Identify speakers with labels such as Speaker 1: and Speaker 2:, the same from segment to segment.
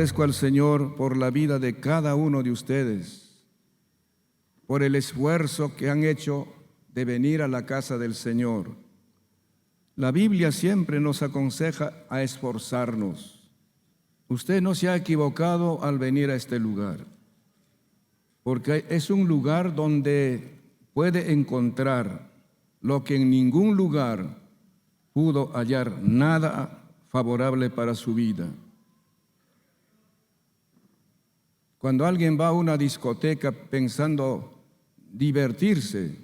Speaker 1: agradezco al Señor por la vida de cada uno de ustedes, por el esfuerzo que han hecho de venir a la casa del Señor. La Biblia siempre nos aconseja a esforzarnos. Usted no se ha equivocado al venir a este lugar, porque es un lugar donde puede encontrar lo que en ningún lugar pudo hallar nada favorable para su vida. Cuando alguien va a una discoteca pensando divertirse,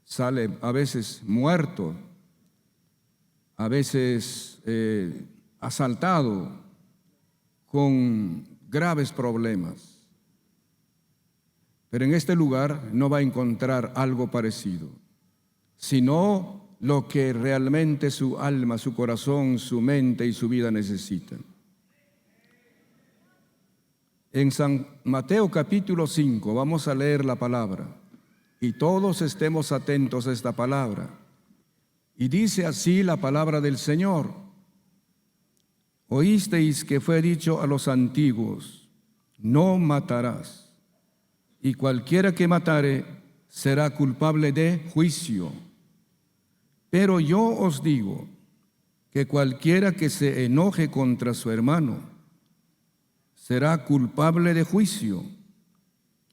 Speaker 1: sale a veces muerto, a veces asaltado, con graves problemas. Pero en este lugar no va a encontrar algo parecido, sino lo que realmente su alma, su corazón, su mente y su vida necesitan. En San Mateo capítulo 5 vamos a leer la palabra y todos estemos atentos a esta palabra. Y dice así la palabra del Señor: oísteis que fue dicho a los antiguos, no matarás, y cualquiera que matare será culpable de juicio. Pero yo os digo que cualquiera que se enoje contra su hermano será culpable de juicio,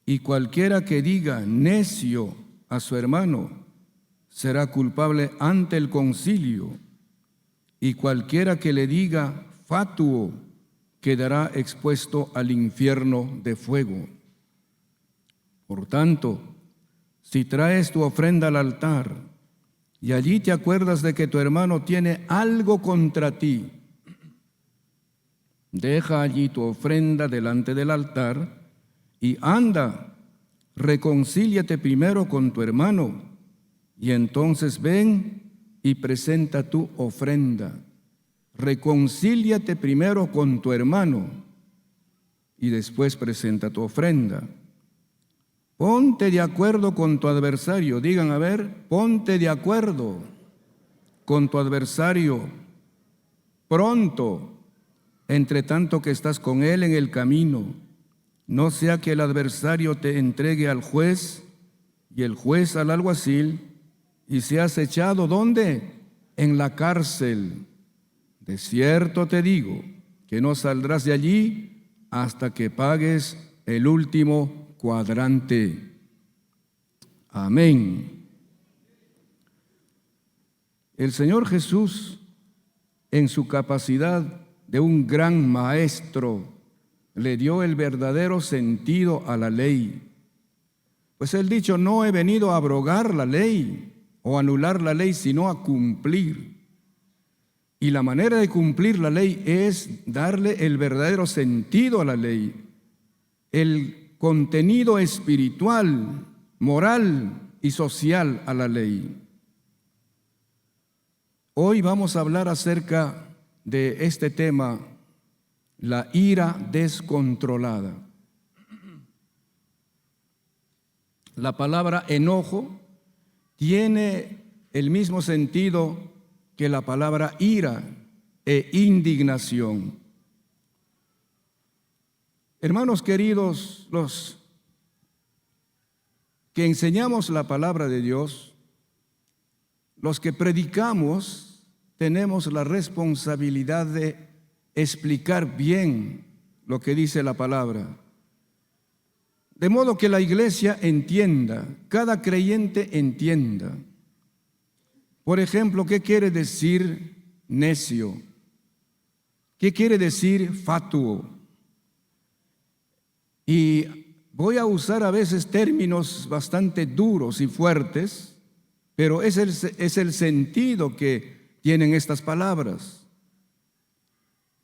Speaker 1: y cualquiera que diga necio a su hermano será culpable ante el concilio, y cualquiera que le diga fatuo quedará expuesto al infierno de fuego. Por tanto, si traes tu ofrenda al altar y allí te acuerdas de que tu hermano tiene algo contra ti, deja allí tu ofrenda delante del altar y anda, reconcíliate primero con tu hermano y entonces ven y presenta tu ofrenda. Reconcíliate primero con tu hermano y después presenta tu ofrenda. Ponte de acuerdo con tu adversario. Digan, a ver, ponte de acuerdo con tu adversario pronto, entre tanto que estás con él en el camino. No sea que el adversario te entregue al juez y el juez al alguacil y seas echado, ¿dónde? En la cárcel. De cierto te digo que no saldrás de allí hasta que pagues el último cuadrante. Amén. El Señor Jesús, en su capacidad de un gran maestro, le dio el verdadero sentido a la ley. Pues él dicho, no he venido a abrogar la ley o anular la ley, sino a cumplir. Y la manera de cumplir la ley es darle el verdadero sentido a la ley, el contenido espiritual, moral y social a la ley. Hoy vamos a hablar acerca de este tema, la ira descontrolada. La palabra enojo tiene el mismo sentido que la palabra ira e indignación. Hermanos queridos, los que enseñamos la palabra de Dios, los que predicamos, tenemos la responsabilidad de explicar bien lo que dice la palabra. De modo que la iglesia entienda, cada creyente entienda. Por ejemplo, ¿qué quiere decir necio? ¿Qué quiere decir fatuo? Y voy a usar a veces términos bastante duros y fuertes, pero es el sentido que tienen estas palabras.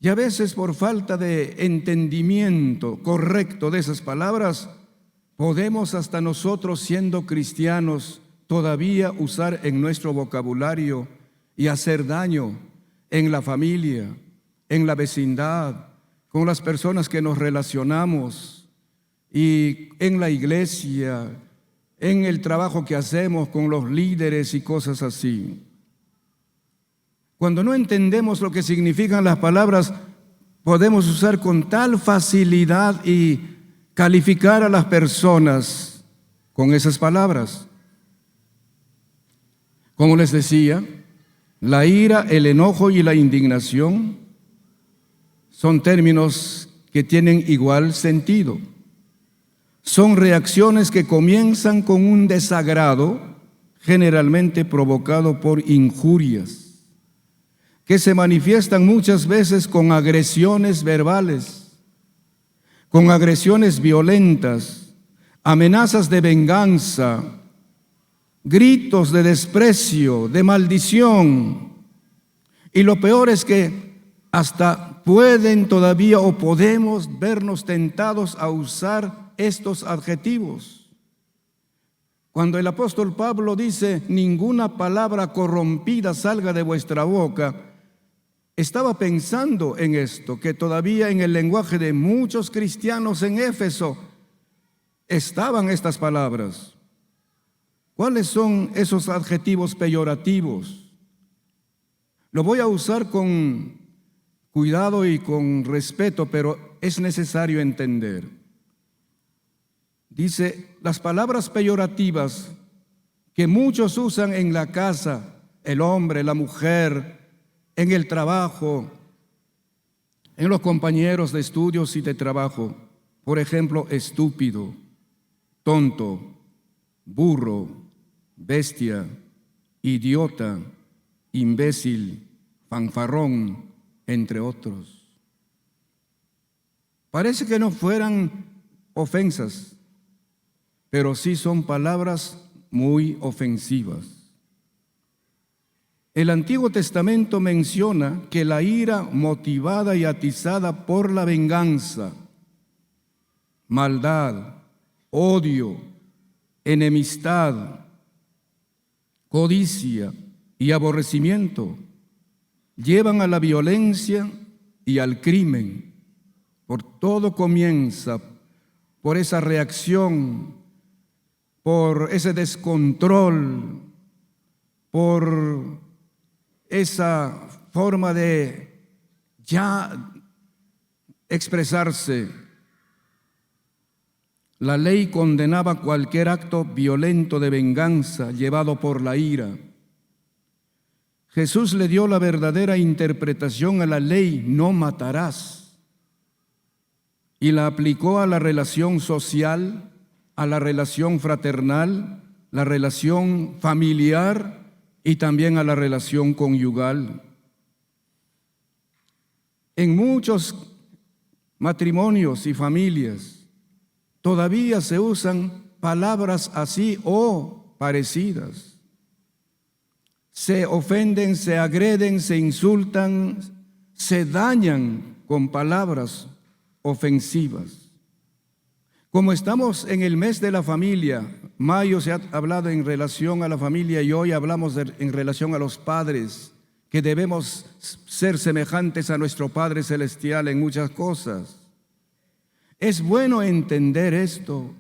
Speaker 1: Y a veces por falta de entendimiento correcto de esas palabras, podemos hasta nosotros, siendo cristianos, todavía usar en nuestro vocabulario y hacer daño en la familia, en la vecindad, con las personas que nos relacionamos y en la iglesia, en el trabajo que hacemos con los líderes y cosas así. Cuando no entendemos lo que significan las palabras, podemos usar con tal facilidad y calificar a las personas con esas palabras. Como les decía, la ira, el enojo y la indignación son términos que tienen igual sentido. Son reacciones que comienzan con un desagrado, generalmente provocado por injurias, que se manifiestan muchas veces con agresiones verbales, con agresiones violentas, amenazas de venganza, gritos de desprecio, de maldición. Y lo peor es que hasta pueden todavía o podemos vernos tentados a usar estos adjetivos. Cuando el apóstol Pablo dice, ninguna palabra corrompida salga de vuestra boca, estaba pensando en esto, que todavía en el lenguaje de muchos cristianos en Éfeso estaban estas palabras. ¿Cuáles son esos adjetivos peyorativos? Lo voy a usar con cuidado y con respeto, pero es necesario entender. Dice, las palabras peyorativas que muchos usan en la casa, el hombre, la mujer, en el trabajo, en los compañeros de estudios y de trabajo. Por ejemplo, estúpido, tonto, burro, bestia, idiota, imbécil, fanfarrón, entre otros. Parece que no fueran ofensas, pero sí son palabras muy ofensivas. El Antiguo Testamento menciona que la ira motivada y atizada por la venganza, maldad, odio, enemistad, codicia y aborrecimiento llevan a la violencia y al crimen. Por todo comienza por esa reacción, por ese descontrol, por esa forma de ya expresarse. La ley condenaba cualquier acto violento de venganza llevado por la ira. Jesús le dio la verdadera interpretación a la ley, no matarás, y la aplicó a la relación social, a la relación fraternal, la relación familiar y también a la relación conyugal. En muchos matrimonios y familias todavía se usan palabras así o parecidas. Se ofenden, se agreden, se insultan, se dañan con palabras ofensivas. Como estamos en el mes de la familia, mayo se ha hablado en relación a la familia y hoy hablamos en relación a los padres, que debemos ser semejantes a nuestro Padre Celestial en muchas cosas. Es bueno entender esto.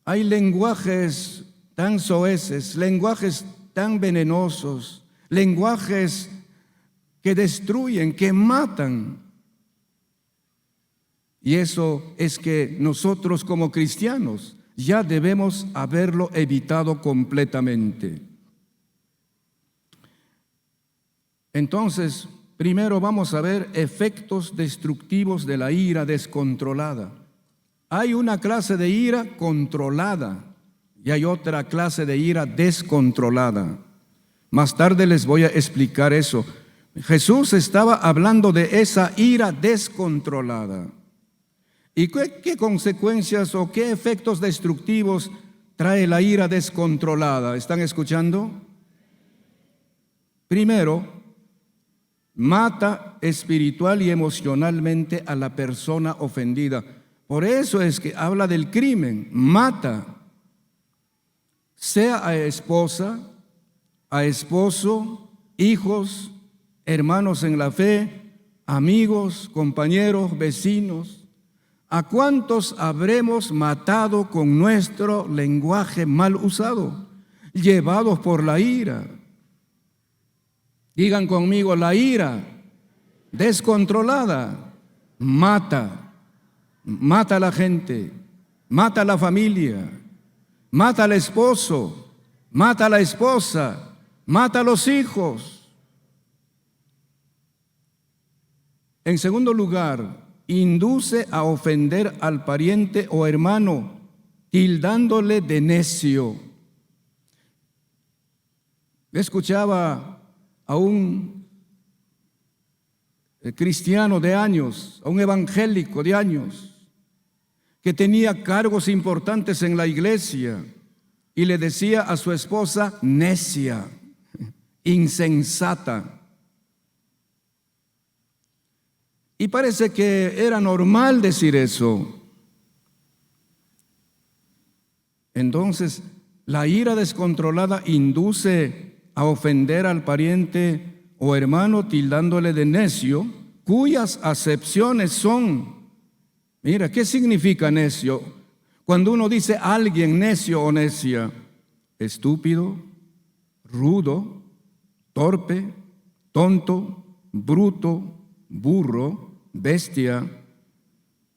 Speaker 1: Hay lenguajes tan soeces, lenguajes tan venenosos, lenguajes que destruyen, que matan. Y eso es que nosotros como cristianos ya debemos haberlo evitado completamente. Entonces, primero vamos a ver efectos destructivos de la ira descontrolada. Hay una clase de ira controlada y hay otra clase de ira descontrolada. Más tarde les voy a explicar eso. Jesús estaba hablando de esa ira descontrolada. ¿Y qué consecuencias o qué efectos destructivos trae la ira descontrolada? ¿Están escuchando? Primero, mata espiritual y emocionalmente a la persona ofendida. Por eso es que habla del crimen, mata. Sea a esposa, a esposo, hijos, hermanos en la fe, amigos, compañeros, vecinos. ¿A cuántos habremos matado con nuestro lenguaje mal usado, llevados por la ira? Digan conmigo, la ira descontrolada mata a la gente, mata a la familia, mata al esposo, mata a la esposa, mata a los hijos. En segundo lugar, induce a ofender al pariente o hermano, tildándole de necio. Escuchaba a un cristiano de años, a un evangélico de años, que tenía cargos importantes en la iglesia y le decía a su esposa necia, insensata. Y parece que era normal decir eso. Entonces, la ira descontrolada induce a ofender al pariente o hermano tildándole de necio, cuyas acepciones son, mira, ¿qué significa necio? Cuando uno dice a alguien necio o necia, estúpido, rudo, torpe, tonto, bruto, burro, bestia,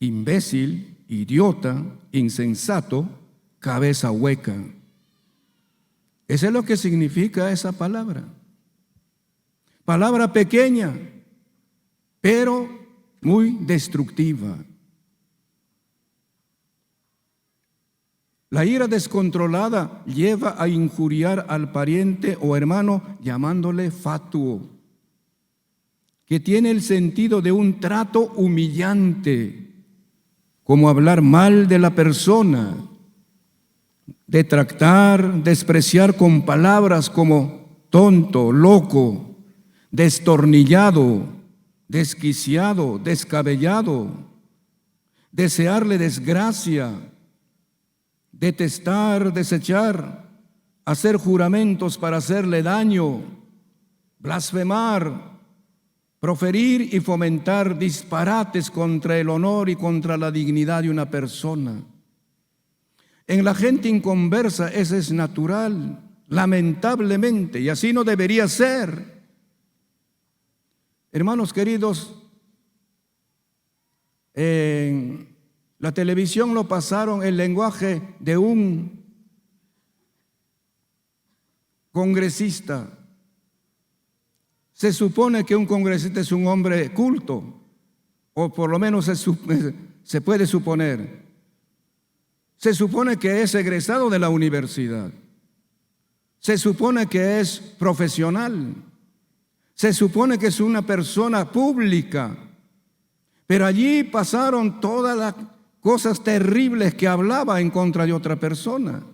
Speaker 1: imbécil, idiota, insensato, cabeza hueca. Eso es lo que significa esa palabra. Palabra pequeña, pero muy destructiva. La ira descontrolada lleva a injuriar al pariente o hermano llamándole fatuo, que tiene el sentido de un trato humillante, como hablar mal de la persona, detractar, despreciar con palabras como tonto, loco, destornillado, desquiciado, descabellado, desearle desgracia, detestar, desechar, hacer juramentos para hacerle daño, blasfemar, proferir y fomentar disparates contra el honor y contra la dignidad de una persona. En la gente inconversa eso es natural, lamentablemente, y así no debería ser. Hermanos queridos, en la televisión lo pasaron el lenguaje de un congresista. Se supone que un congresista es un hombre culto, o por lo menos se puede suponer. Se supone que es egresado de la universidad. Se supone que es profesional. Se supone que es una persona pública. Pero allí pasaron todas las cosas terribles que hablaba en contra de otra persona.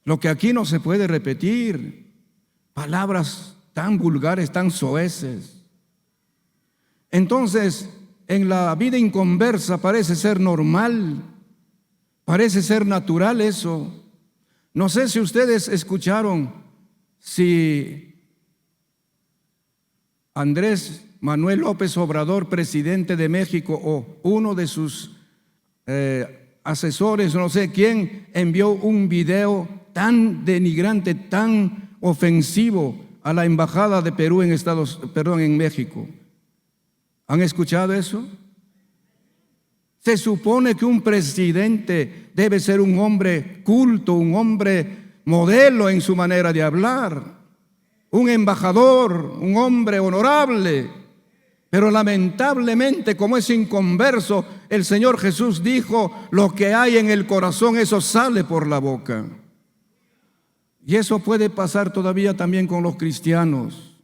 Speaker 1: Lo que aquí no se puede repetir. Palabras tan vulgares, tan soeces. Entonces, en la vida inconversa parece ser normal, parece ser natural eso. No sé si ustedes escucharon, si Andrés Manuel López Obrador, presidente de México, o uno de sus asesores, no sé quién, envió un video tan denigrante, tan ofensivo a la embajada de Perú en México. ¿Han escuchado eso? Se supone que un presidente debe ser un hombre culto, un hombre modelo en su manera de hablar, un embajador, un hombre honorable. Pero lamentablemente, como es inconverso, el Señor Jesús dijo, lo que hay en el corazón, eso sale por la boca. Y eso puede pasar todavía también con los cristianos.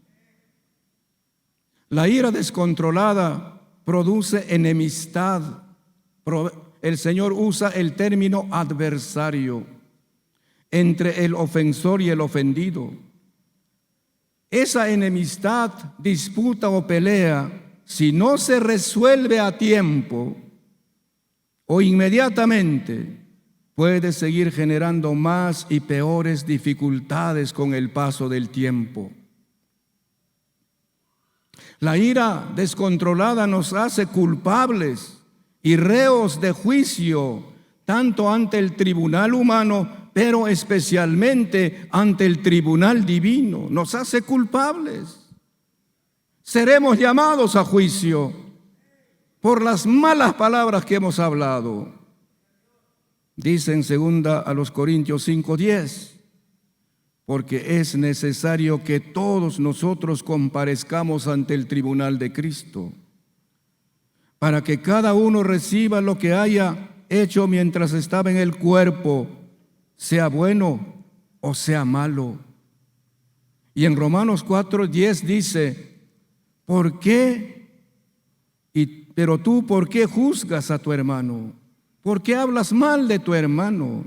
Speaker 1: La ira descontrolada produce enemistad. El Señor usa el término adversario entre el ofensor y el ofendido. Esa enemistad, disputa o pelea, si no se resuelve a tiempo o inmediatamente, puede seguir generando más y peores dificultades con el paso del tiempo. La ira descontrolada nos hace culpables y reos de juicio, tanto ante el tribunal humano, pero especialmente ante el tribunal divino. Nos hace culpables. seremos llamados a juicio por las malas palabras que hemos hablado. Dice en 2 Corintios 5:10, porque es necesario que todos nosotros comparezcamos ante el tribunal de Cristo, para que cada uno reciba lo que haya hecho mientras estaba en el cuerpo, sea bueno o sea malo. Y en Romanos 4:10 dice, ¿por qué? Pero tú, ¿por qué juzgas a tu hermano? ¿Por qué hablas mal de tu hermano?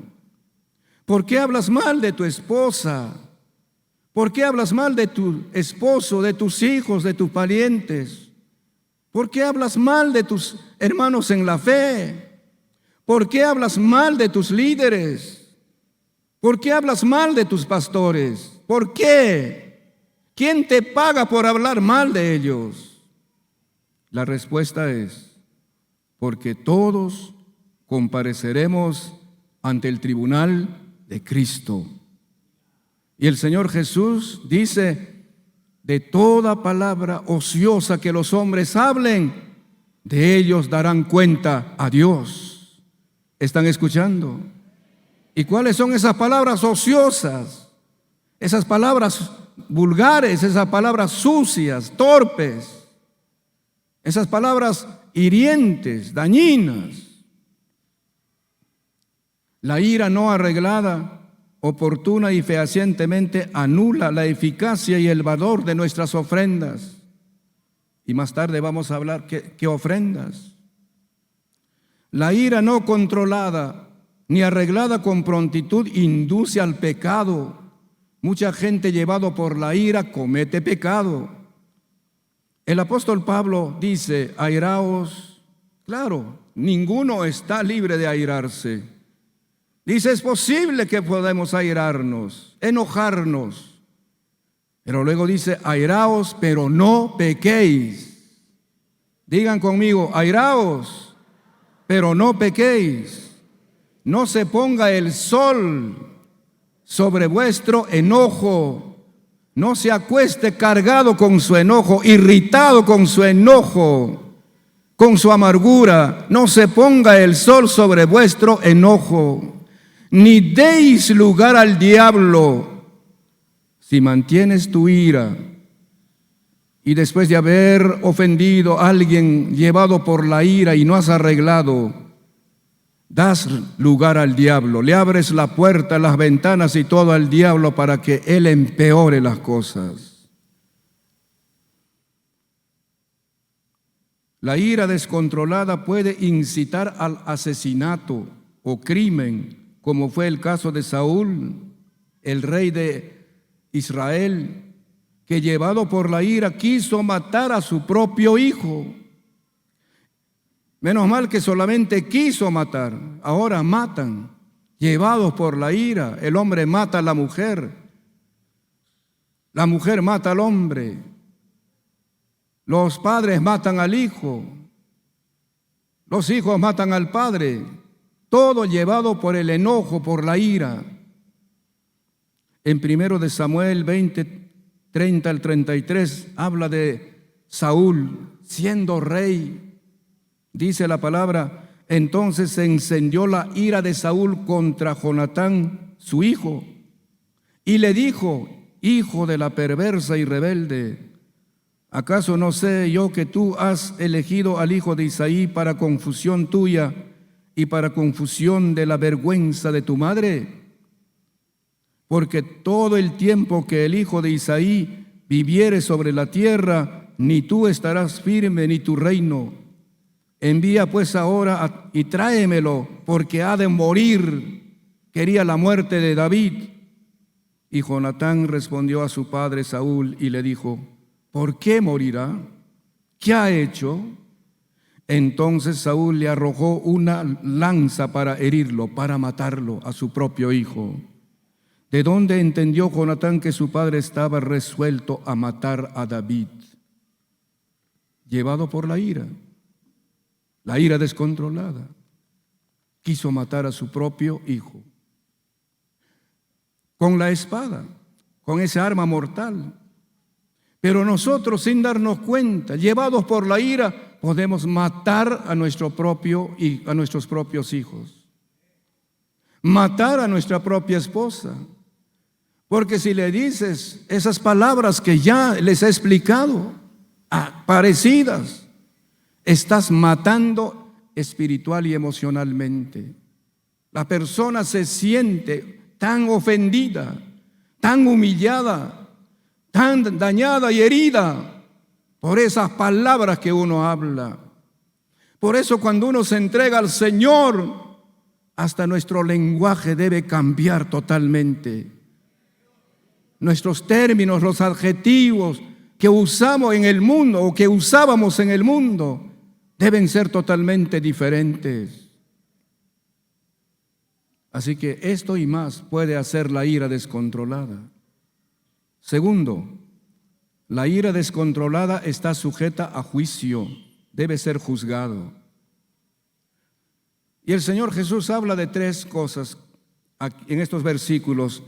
Speaker 1: ¿Por qué hablas mal de tu esposa? ¿Por qué hablas mal de tu esposo, de tus hijos, de tus parientes? ¿Por qué hablas mal de tus hermanos en la fe? ¿Por qué hablas mal de tus líderes? ¿Por qué hablas mal de tus pastores? ¿Por qué? ¿Quién te paga por hablar mal de ellos? La respuesta es, porque todos compareceremos ante el tribunal de Cristo. Y el Señor Jesús dice, de toda palabra ociosa que los hombres hablen, de ellos darán cuenta a Dios. ¿Están escuchando? ¿Y cuáles son esas palabras ociosas? Esas palabras vulgares, esas palabras sucias, torpes, esas palabras hirientes, dañinas. La ira no arreglada, oportuna y fehacientemente anula la eficacia y el valor de nuestras ofrendas. Y más tarde vamos a hablar qué ofrendas. La ira no controlada ni arreglada con prontitud induce al pecado. Mucha gente llevado por la ira comete pecado. El apóstol Pablo dice, airaos. Claro, ninguno está libre de airarse. Dice, es posible que podamos airarnos, enojarnos. Pero luego dice, airaos, pero no pequéis. Digan conmigo, airaos, pero no pequéis. No se ponga el sol sobre vuestro enojo. No se acueste cargado con su enojo, irritado con su enojo, con su amargura. No se ponga el sol sobre vuestro enojo, ni deis lugar al diablo. Si mantienes tu ira y después de haber ofendido a alguien llevado por la ira y no has arreglado, das lugar al diablo, le abres la puerta, las ventanas y todo al diablo para que él empeore las cosas. La ira descontrolada puede incitar al asesinato o crimen, como fue el caso de Saúl, el rey de Israel, que llevado por la ira quiso matar a su propio hijo. Menos mal que solamente quiso matar, ahora matan, llevados por la ira. El hombre mata a la mujer mata al hombre, los padres matan al hijo, los hijos matan al padre, todo llevado por el enojo, por la ira. En 1 de Samuel 20, 30 al 33, habla de Saúl siendo rey. Dice la palabra, entonces se encendió la ira de Saúl contra Jonatán, su hijo, y le dijo, hijo de la perversa y rebelde, ¿acaso no sé yo que tú has elegido al hijo de Isaí para confusión tuya y para confusión de la vergüenza de tu madre? Porque todo el tiempo que el hijo de Isaí viviere sobre la tierra, ni tú estarás firme ni tu reino. Envía pues ahora y tráemelo, porque ha de morir. Quería la muerte de David. Y Jonatán respondió a su padre Saúl y le dijo, ¿por qué morirá? ¿Qué ha hecho? Entonces Saúl le arrojó una lanza para herirlo, para matarlo a su propio hijo. ¿De dónde entendió Jonatán que su padre estaba resuelto a matar a David? Llevado por la ira descontrolada, quiso matar a su propio hijo. Con la espada, con esa arma mortal. Pero nosotros, sin darnos cuenta, llevados por la ira, podemos matar a nuestros propios hijos, matar a nuestra propia esposa. Porque si le dices esas palabras que ya les he explicado, parecidas, estás matando espiritual y emocionalmente. La persona se siente tan ofendida, tan humillada, tan dañada y herida por esas palabras que uno habla. Por eso cuando uno se entrega al Señor, hasta nuestro lenguaje debe cambiar totalmente. Nuestros términos, los adjetivos que usamos en el mundo o que usábamos en el mundo deben ser totalmente diferentes. Así que esto y más puede hacer la ira descontrolada. Segundo, la ira descontrolada está sujeta a juicio, debe ser juzgado. Y el Señor Jesús habla de tres cosas en estos versículos.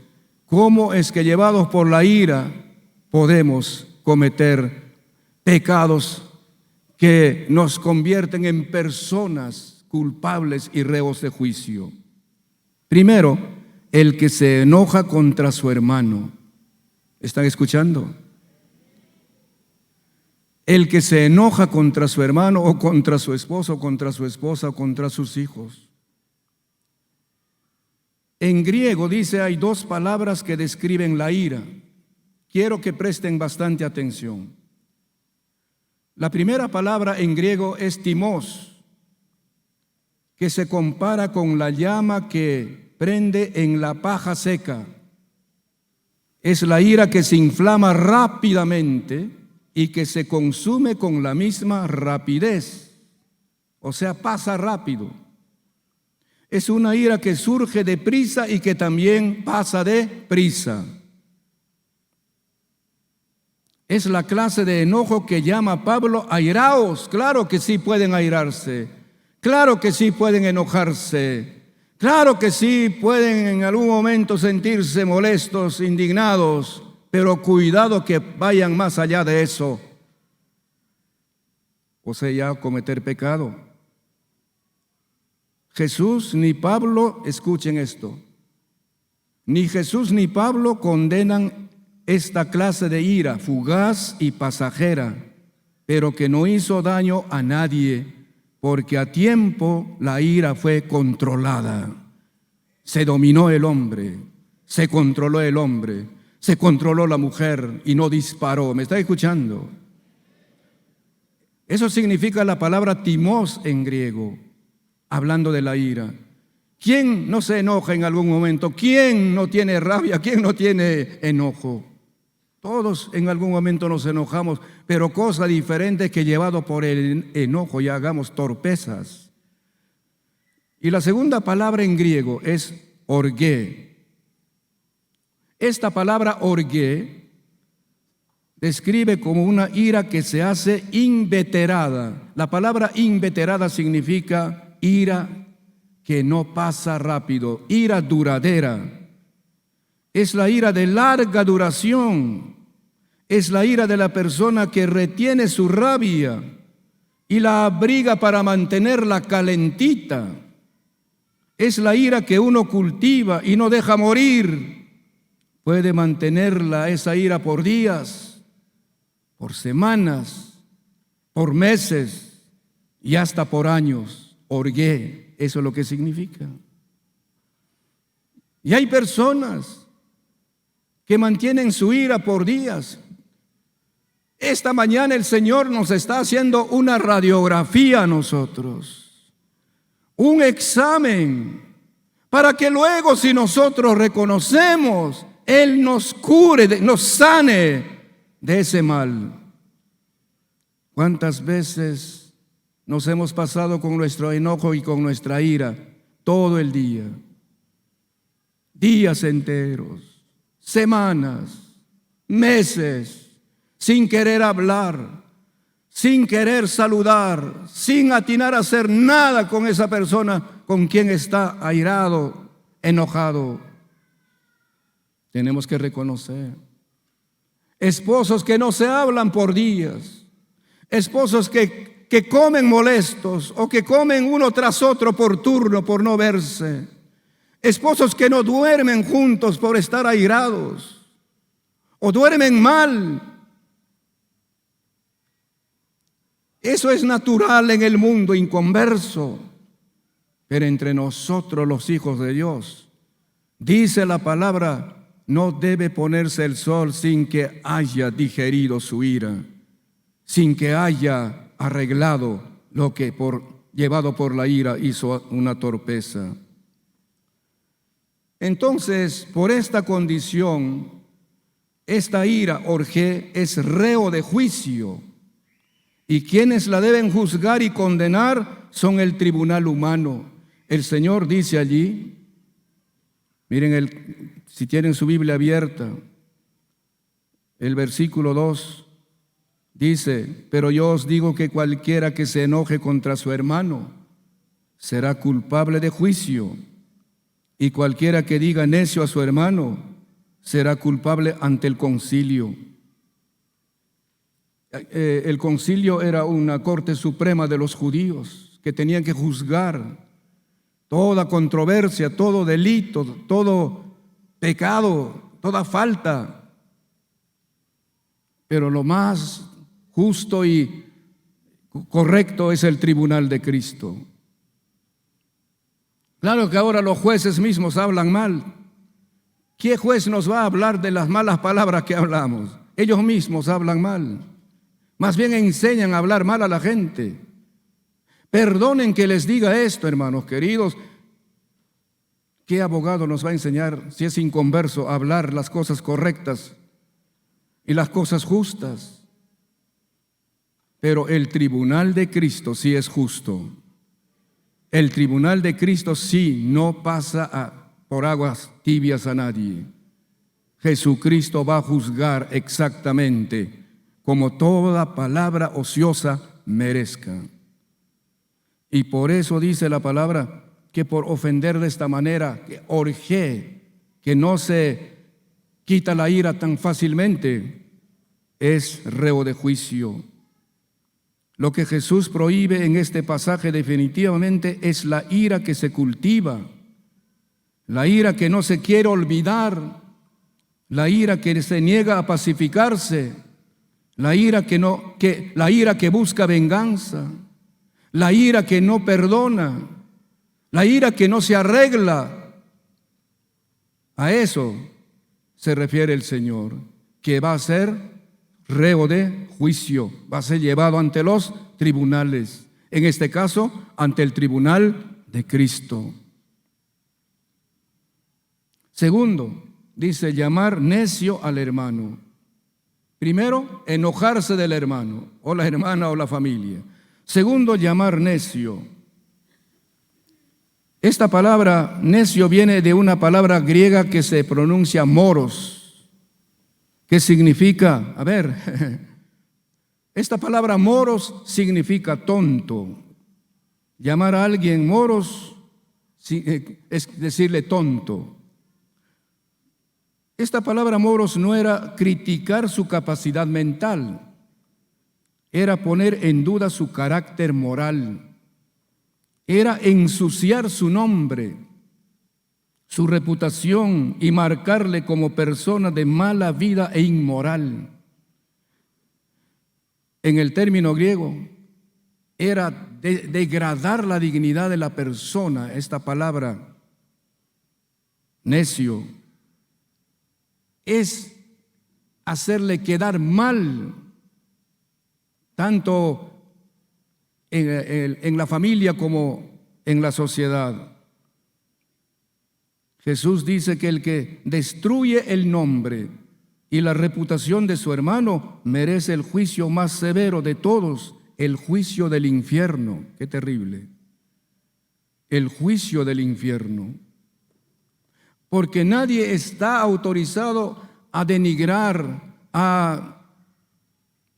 Speaker 1: ¿Cómo es que llevados por la ira podemos cometer pecados que nos convierten en personas culpables y reos de juicio? Primero, el que se enoja contra su hermano. ¿Están escuchando? El que se enoja contra su hermano o contra su esposo, contra su esposa o contra sus hijos. En griego dice, hay dos palabras que describen la ira. Quiero que presten bastante atención. La primera palabra en griego es timos, que se compara con la llama que prende en la paja seca. Es la ira que se inflama rápidamente y que se consume con la misma rapidez. O sea, pasa rápido. Es una ira que surge deprisa y que también pasa deprisa. Es la clase de enojo que llama Pablo airaos. Claro que sí pueden airarse, claro que sí pueden enojarse, claro que sí pueden en algún momento sentirse molestos, indignados, pero cuidado que vayan más allá de eso, o sea, ya cometer pecado. Jesús ni Pablo, escuchen esto, ni Jesús ni Pablo condenan esta clase de ira fugaz y pasajera, pero que no hizo daño a nadie, porque a tiempo la ira fue controlada. Se dominó el hombre, se controló el hombre, se controló la mujer y no disparó. ¿Me está escuchando? Eso significa la palabra timos en griego, hablando de la ira. ¿Quién no se enoja en algún momento? ¿Quién no tiene rabia? ¿Quién no tiene enojo? Todos en algún momento nos enojamos, pero cosa diferente es que llevado por el enojo ya hagamos torpezas. Y la segunda palabra en griego es orgé. Esta palabra orgé describe como una ira que se hace inveterada. La palabra inveterada significa ira que no pasa rápido, ira duradera. Es la ira de larga duración. Es la ira de la persona que retiene su rabia y la abriga para mantenerla calentita. Es la ira que uno cultiva y no deja morir. Puede mantenerla, esa ira, por días, por semanas, por meses y hasta por años. Orgé, eso es lo que significa. Y hay personas que mantienen su ira por días. Esta mañana el Señor nos está haciendo una radiografía a nosotros, un examen, para que luego, si nosotros reconocemos, Él nos cure, nos sane de ese mal. ¿Cuántas veces nos hemos pasado con nuestro enojo y con nuestra ira todo el día? Días enteros, semanas, meses, sin querer hablar, sin querer saludar, sin atinar a hacer nada con esa persona con quien está airado, enojado. Tenemos que reconocer. esposos que no se hablan por días, esposos que comen molestos o que comen uno tras otro por turno por no verse, esposos que no duermen juntos por estar airados o duermen mal. Eso es natural en el mundo inconverso, pero entre nosotros los hijos de Dios, dice la palabra, no debe ponerse el sol sin que haya digerido su ira, sin que haya arreglado lo que llevado por la ira hizo una torpeza. Entonces, por esta condición, esta ira, orgé, es reo de juicio, y quienes la deben juzgar y condenar son el tribunal humano. El Señor dice allí, miren, si tienen su Biblia abierta, el versículo 2 dice, pero yo os digo que cualquiera que se enoje contra su hermano será culpable de juicio, y cualquiera que diga necio a su hermano será culpable ante el concilio. El concilio era una corte suprema de los judíos que tenían que juzgar toda controversia, todo delito, todo pecado, toda falta. Pero lo más justo y correcto es el tribunal de Cristo. Claro que ahora los jueces mismos hablan mal. ¿Qué juez nos va a hablar de las malas palabras que hablamos? Ellos mismos hablan mal. Más bien enseñan a hablar mal a la gente. Perdonen que les diga esto, hermanos queridos. ¿Qué abogado nos va a enseñar, si es inconverso, a hablar las cosas correctas y las cosas justas? Pero el tribunal de Cristo sí es justo. El tribunal de Cristo sí no pasa por aguas tibias a nadie. Jesucristo va a juzgar exactamente como toda palabra ociosa merezca. Y por eso dice la palabra que por ofender de esta manera, que orgé, que no se quita la ira tan fácilmente, es reo de juicio. Lo que Jesús prohíbe en este pasaje definitivamente es la ira que se cultiva, la ira que no se quiere olvidar, la ira que se niega a pacificarse, la ira que busca venganza, la ira que no perdona, la ira que no se arregla. A eso se refiere el Señor, que va a ser reo de juicio, va a ser llevado ante los tribunales, en este caso ante el tribunal de Cristo. Segundo, dice llamar necio al hermano. Primero, enojarse del hermano, o la hermana o la familia. Segundo, llamar necio. Esta palabra necio viene de una palabra griega que se pronuncia moros, que significa, esta palabra moros significa tonto. Llamar a alguien moros es decirle tonto. Esta palabra moros no era criticar su capacidad mental, era poner en duda su carácter moral, era ensuciar su nombre, su reputación y marcarle como persona de mala vida e inmoral. En el término griego, era degradar la dignidad de la persona. Esta palabra, necio, es hacerle quedar mal, tanto en la familia como en la sociedad. Jesús dice que el que destruye el nombre y la reputación de su hermano merece el juicio más severo de todos, el juicio del infierno. Qué terrible. El juicio del infierno. Porque nadie está autorizado a denigrar, a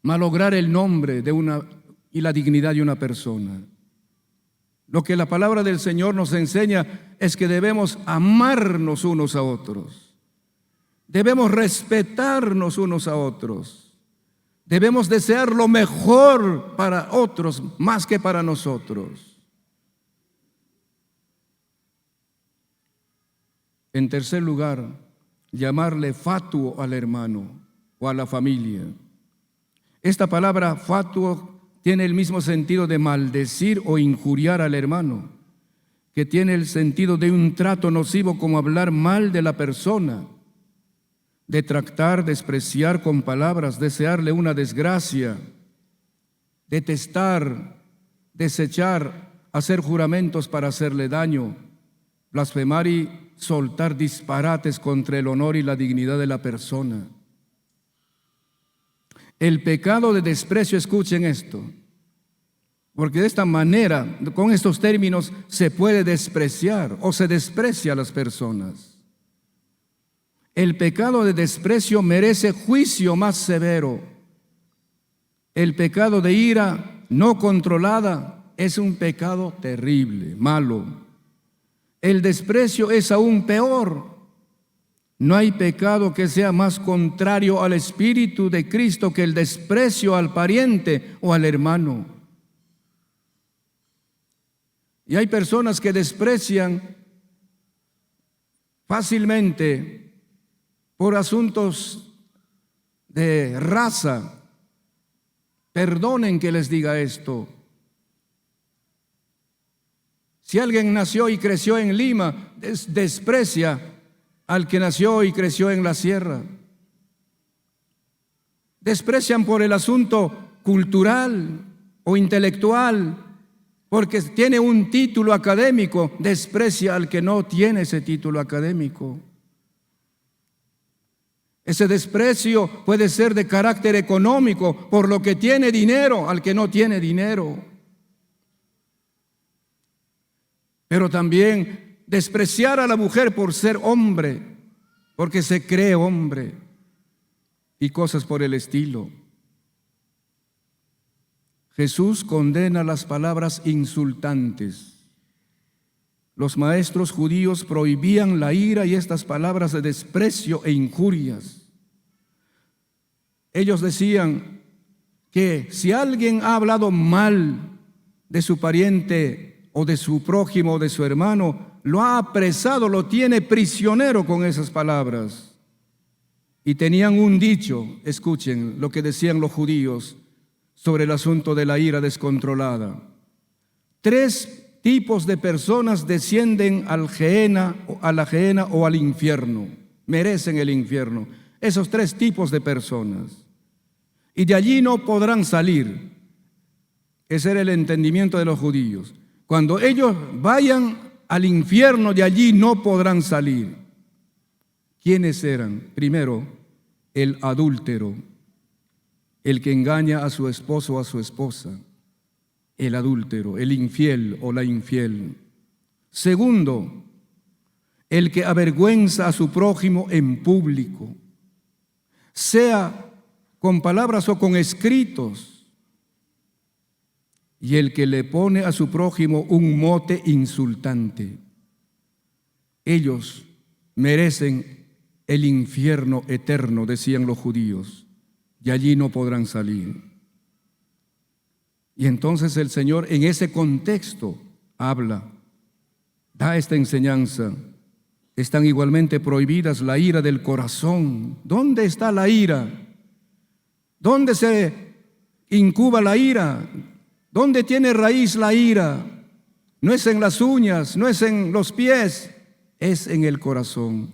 Speaker 1: malograr el nombre y la dignidad de una persona. Lo que la palabra del Señor nos enseña es que debemos amarnos unos a otros. Debemos respetarnos unos a otros. Debemos desear lo mejor para otros más que para nosotros. En tercer lugar, llamarle fatuo al hermano o a la familia. Esta palabra fatuo tiene el mismo sentido de maldecir o injuriar al hermano, que tiene el sentido de un trato nocivo como hablar mal de la persona, de tratar, despreciar con palabras, desearle una desgracia, detestar, desechar, hacer juramentos para hacerle daño, blasfemar y soltar disparates contra el honor y la dignidad de la persona. El pecado de desprecio, escuchen esto, porque de esta manera, con estos términos, se puede despreciar o se desprecia a las personas. El pecado de desprecio merece juicio más severo. El pecado de ira no controlada es un pecado terrible, malo. El desprecio es aún peor. No hay pecado que sea más contrario al Espíritu de Cristo que el desprecio al pariente o al hermano. Y hay personas que desprecian fácilmente por asuntos de raza. Perdonen que les diga esto. Si alguien nació y creció en Lima, desprecia al que nació y creció en la sierra. Desprecian por el asunto cultural o intelectual, porque tiene un título académico, desprecia al que no tiene ese título académico. Ese desprecio puede ser de carácter económico, por lo que tiene dinero al que no tiene dinero. Pero también despreciar a la mujer por ser hombre, porque se cree hombre, y cosas por el estilo. Jesús condena las palabras insultantes. Los maestros judíos prohibían la ira y estas palabras de desprecio e injurias. Ellos decían que si alguien ha hablado mal de su pariente o de su prójimo o de su hermano, lo ha apresado, lo tiene prisionero con esas palabras. Y tenían un dicho, escuchen lo que decían los judíos sobre el asunto de la ira descontrolada. 3 tipos de personas descienden a la Gehenna o al infierno, merecen el infierno. Esos 3 tipos de personas. Y de allí no podrán salir. Ese era el entendimiento de los judíos. Cuando ellos vayan al infierno, de allí no podrán salir. ¿Quiénes eran? Primero, el adúltero, el que engaña a su esposo o a su esposa. El adúltero, el infiel o la infiel. Segundo, el que avergüenza a su prójimo en público, sea con palabras o con escritos, y el que le pone a su prójimo un mote insultante. Ellos merecen el infierno eterno, decían los judíos, y allí no podrán salir. Y entonces el Señor en ese contexto habla, da esta enseñanza. Están igualmente prohibidas la ira del corazón. ¿Dónde está la ira? ¿Dónde se incuba la ira? ¿Dónde tiene raíz la ira? No es en las uñas, no es en los pies, es en el corazón.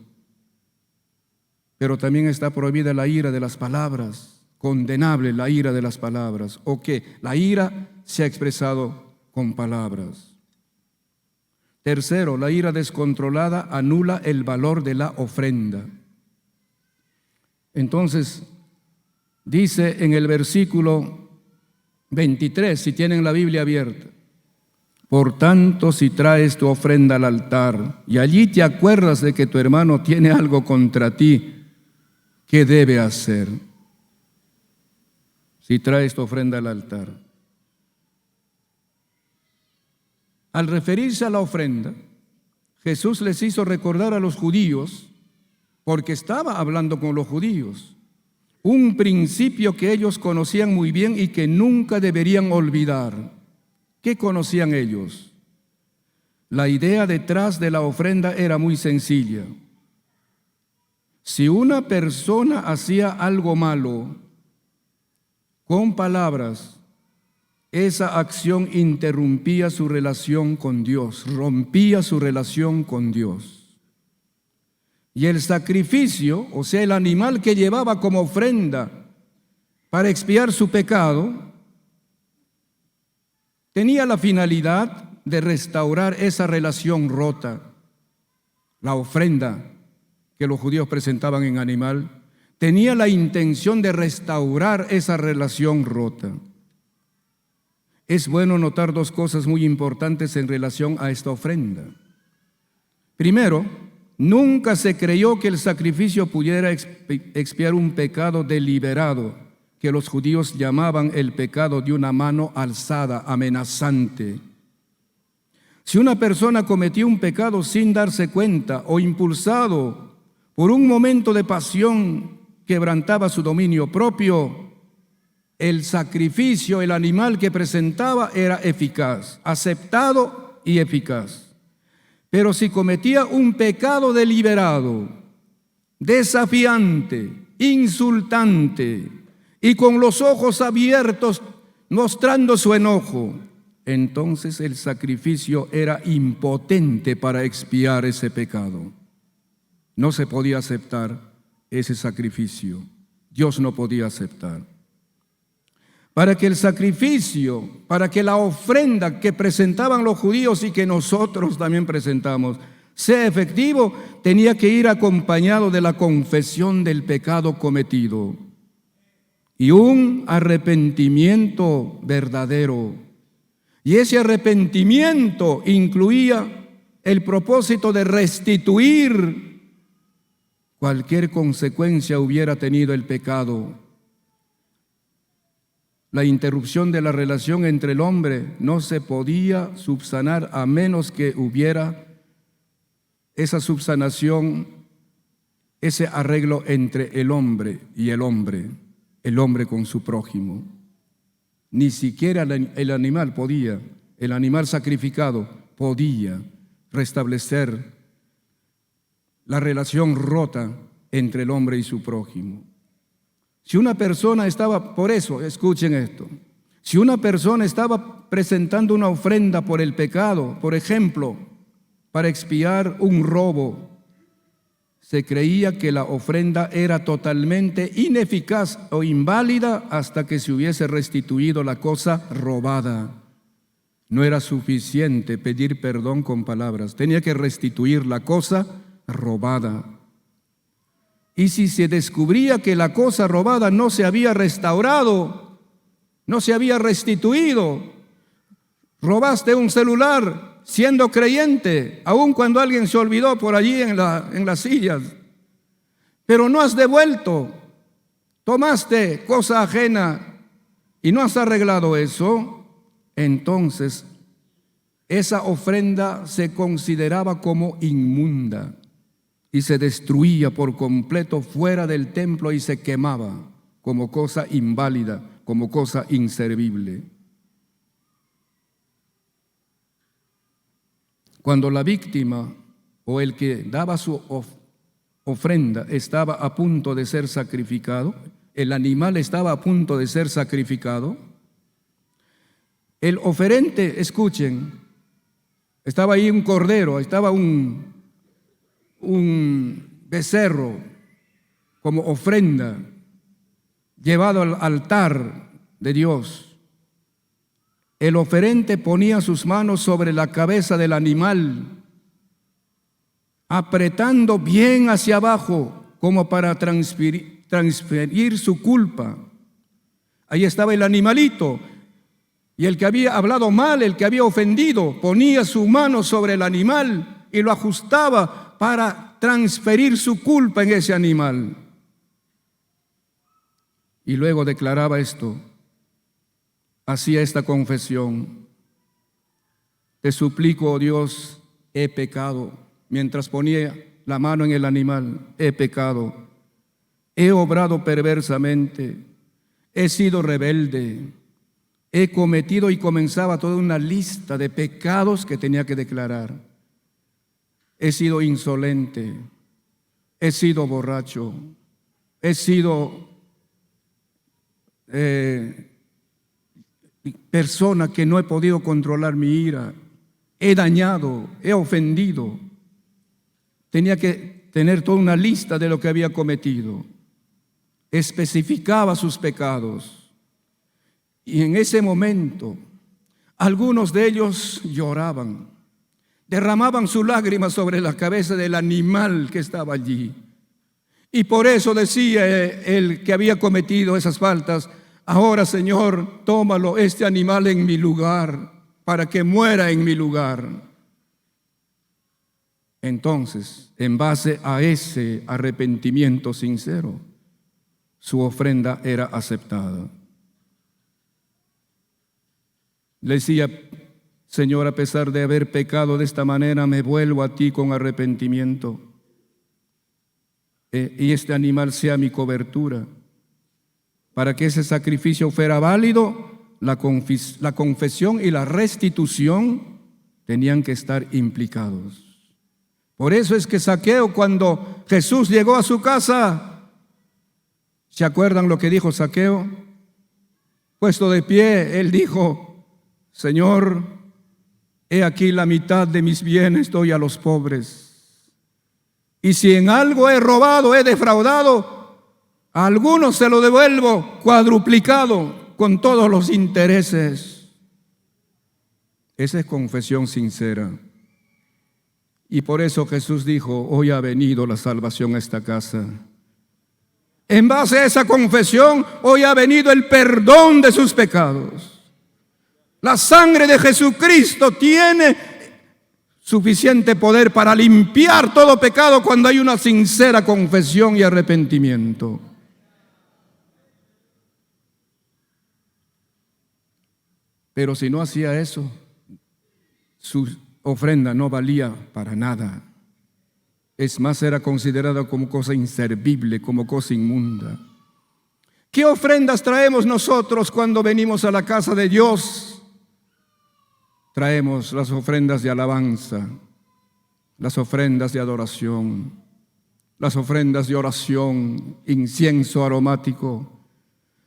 Speaker 1: Pero también está prohibida la ira de las palabras. Condenable la ira de las palabras, o que la ira se ha expresado con palabras. Tercero, la ira descontrolada anula el valor de la ofrenda. Entonces, dice en el versículo 23, si tienen la Biblia abierta: por tanto, si traes tu ofrenda al altar y allí te acuerdas de que tu hermano tiene algo contra ti, ¿qué debe hacer? Si traes tu ofrenda al altar. Al referirse a la ofrenda, Jesús les hizo recordar a los judíos porque estaba hablando con los judíos. Un principio que ellos conocían muy bien y que nunca deberían olvidar. ¿Qué conocían ellos? La idea detrás de la ofrenda era muy sencilla. Si una persona hacía algo malo, con palabras, esa acción interrumpía su relación con Dios, rompía su relación con Dios. Y el sacrificio, o sea, el animal que llevaba como ofrenda para expiar su pecado, tenía la finalidad de restaurar esa relación rota. La ofrenda que los judíos presentaban en animal tenía la intención de restaurar esa relación rota. Es bueno notar dos cosas muy importantes en relación a esta ofrenda. Primero, nunca se creyó que el sacrificio pudiera expiar un pecado deliberado, que los judíos llamaban el pecado de una mano alzada, amenazante. Si una persona cometió un pecado sin darse cuenta o impulsado por un momento de pasión quebrantaba su dominio propio, el sacrificio, el animal que presentaba era eficaz, aceptado y eficaz. Pero si cometía un pecado deliberado, desafiante, insultante y con los ojos abiertos mostrando su enojo, entonces el sacrificio era impotente para expiar ese pecado. No se podía aceptar ese sacrificio. Dios no podía aceptar. Para que el sacrificio, para que la ofrenda que presentaban los judíos y que nosotros también presentamos sea efectivo, tenía que ir acompañado de la confesión del pecado cometido y un arrepentimiento verdadero. Y ese arrepentimiento incluía el propósito de restituir cualquier consecuencia hubiera tenido el pecado. La interrupción de la relación entre el hombre no se podía subsanar a menos que hubiera esa subsanación, ese arreglo entre el hombre y el hombre con su prójimo. Ni siquiera el animal podía, el animal sacrificado podía restablecer la relación rota entre el hombre y su prójimo. Si una persona estaba, por eso, escuchen esto, si una persona estaba presentando una ofrenda por el pecado, por ejemplo, para expiar un robo, se creía que la ofrenda era totalmente ineficaz o inválida hasta que se hubiese restituido la cosa robada. No era suficiente pedir perdón con palabras, tenía que restituir la cosa robada. Y si se descubría que la cosa robada no se había restaurado, no se había restituido, robaste un celular siendo creyente, aun cuando alguien se olvidó por allí en las sillas, pero no has devuelto, tomaste cosa ajena y no has arreglado eso, entonces esa ofrenda se consideraba como inmunda y se destruía por completo fuera del templo y se quemaba como cosa inválida, como cosa inservible. Cuando la víctima o el que daba su ofrenda estaba a punto de ser sacrificado, el animal estaba a punto de ser sacrificado, el oferente, escuchen, estaba ahí un cordero, estaba un becerro como ofrenda llevado al altar de Dios. El oferente ponía sus manos sobre la cabeza del animal, apretando bien hacia abajo como para transferir su culpa. Ahí estaba el animalito, y el que había hablado mal, el que había ofendido, ponía su mano sobre el animal y lo ajustaba para transferir su culpa en ese animal. Y luego declaraba esto, hacía esta confesión: te suplico, oh Dios, he pecado. Mientras ponía la mano en el animal, he pecado, he obrado perversamente, he sido rebelde, he cometido, y comenzaba toda una lista de pecados que tenía que declarar. He sido insolente, he sido borracho, he sido persona que no he podido controlar mi ira, he dañado, he ofendido. Tenía que tener toda una lista de lo que había cometido. Especificaba sus pecados. Y en ese momento, algunos de ellos lloraban, derramaban sus lágrimas sobre la cabeza del animal que estaba allí. Y por eso decía el que había cometido esas faltas: ahora, Señor, tómalo, este animal, en mi lugar, para que muera en mi lugar. Entonces, en base a ese arrepentimiento sincero, su ofrenda era aceptada. Le decía: Señor, a pesar de haber pecado de esta manera, me vuelvo a ti con arrepentimiento. Y este animal sea mi cobertura. Para que ese sacrificio fuera válido, la confesión y la restitución tenían que estar implicados. Por eso es que Zaqueo, cuando Jesús llegó a su casa, ¿se acuerdan lo que dijo Zaqueo? Puesto de pie, él dijo: Señor, he aquí la mitad de mis bienes doy a los pobres. Y si en algo he robado, he defraudado, a algunos se lo devuelvo cuadruplicado con todos los intereses. Esa es confesión sincera. Y por eso Jesús dijo: hoy ha venido la salvación a esta casa. En base a esa confesión, hoy ha venido el perdón de sus pecados. La sangre de Jesucristo tiene suficiente poder para limpiar todo pecado cuando hay una sincera confesión y arrepentimiento. Pero si no hacía eso, su ofrenda no valía para nada. Es más, era considerada como cosa inservible, como cosa inmunda. ¿Qué ofrendas traemos nosotros cuando venimos a la casa de Dios? Traemos las ofrendas de alabanza, las ofrendas de adoración, las ofrendas de oración, incienso aromático,